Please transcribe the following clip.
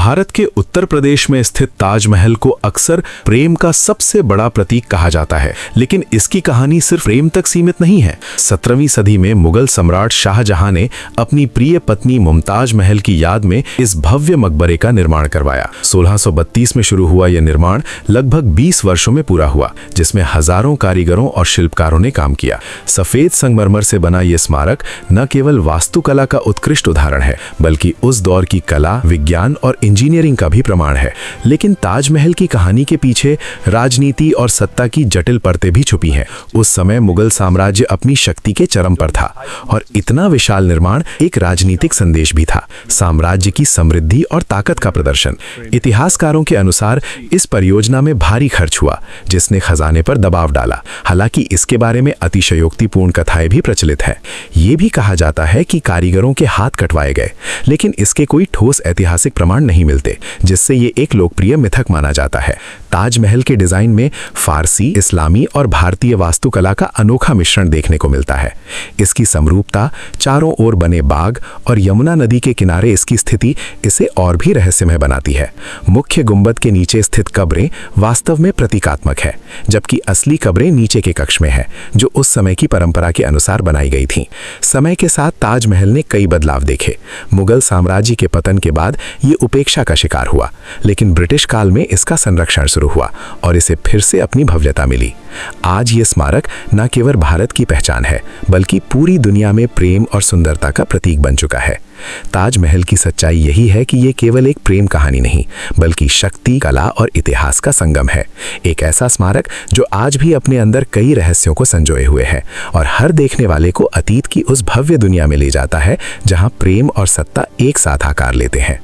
भारत के उत्तर प्रदेश में स्थित ताजमहल को अक्सर प्रेम का सबसे बड़ा प्रतीक कहा जाता है, लेकिन इसकी कहानी सिर्फ प्रेम तक सीमित नहीं है। 17वीं सदी में मुगल सम्राट शाहजहां ने अपनी प्रिय पत्नी मुमताज महल की याद में इस भव्य मकबरे का निर्माण करवाया। 1632 में शुरू हुआ यह निर्माण लगभग 20 वर्षों में पूरा हुआ, जिसमें हजारों कारीगरों और शिल्पकारों ने काम किया। सफेद संगमरमर से बना यह स्मारक न केवल वास्तुकला का उत्कृष्ट उदाहरण है, बल्कि उस दौर की कला, विज्ञान और इंजीनियरिंग का भी प्रमाण है। लेकिन ताजमहल की कहानी के पीछे राजनीति और सत्ता की जटिल परतें भी छुपी हैं। उस समय मुगल साम्राज्य अपनी शक्ति के चरम पर था और इतना विशाल निर्माण एक राजनीतिक संदेश भी था, साम्राज्य की समृद्धि और ताकत का प्रदर्शन। इतिहासकारों के अनुसार इस परियोजना में भारी खर्च हुआ, जिसने खजाने पर दबाव डाला। हालांकि इसके बारे में अतिशयोक्तिपूर्ण कथाएं भी प्रचलित है। ये भी कहा जाता है कि कारीगरों के हाथ कटवाए गए, लेकिन इसके कोई ठोस ऐतिहासिक प्रमाण नहीं मिलते, जिससे ये एक लोकप्रिय मिथक माना जाता है। ताजमहल के डिजाइन में फारसी, इस्लामी और भारतीय वास्तुकला का अनोखा मिश्रण देखने को मिलता है। इसकी समरूपता, चारों ओर बने बाग और यमुना नदी के किनारे इसकी स्थिति इसे और भी रहस्यमय बनाती है। मुख्य गुंबद के नीचे स्थित कब्रें वास्तव में प्रतीकात्मक है, जबकि असली कब्रें नीचे के कक्ष में है, जो उस समय की परंपरा के अनुसार बनाई गई थीं। समय के साथ ताजमहल ने कई बदलाव देखे। मुगल साम्राज्य के पतन के बाद ये उपेक्षा का शिकार हुआ, लेकिन ब्रिटिश काल में इसका संरक्षण शुरू हुआ और इसे फिर से अपनी भव्यता मिली। आज ये स्मारक न केवल भारत की पहचान है, बल्कि पूरी दुनिया में प्रेम और सुंदरता का प्रतीक बन चुका है। ताजमहल की सच्चाई यही है कि ये केवल एक प्रेम कहानी नहीं, बल्कि शक्ति, कला और इतिहास का संगम है। एक ऐसा स्मारक जो आज भी अपने अंदर कई रहस्यों को संजोए हुए है और हर देखने वाले को अतीत की उस भव्य दुनिया में ले जाता है, जहां प्रेम और सत्ता एक साथ आकार लेते हैं।